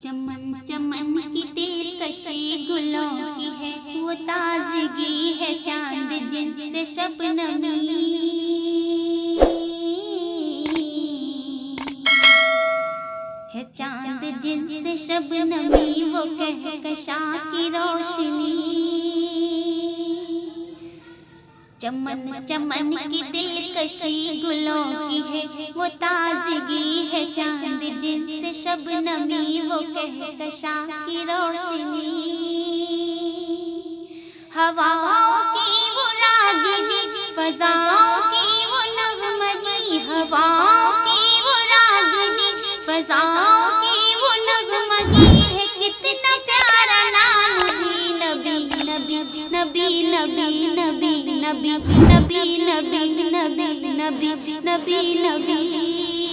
चमन चमन की दिलकशी गुलों की है, वो ताजगी है चांद जिनसे शबनमी है, चांद जिनसे शबनमी वो कहकशा की रोशनी। चमन चमन की दिलकशी गुलों की है, वो ताजगी है चांद जिनसे शबनमी वो कहकशा की रोशनी। हवाओं की वो रागिनी, फज़ाओं की वो नगमगी, हवाओं की वो रागिनी, फज़ाओं की वो नगमगी है, कितना प्यारा नाम भी नबी नबी नबी नबी नबी नबी नबी नबी नबी नबी नबी नबी।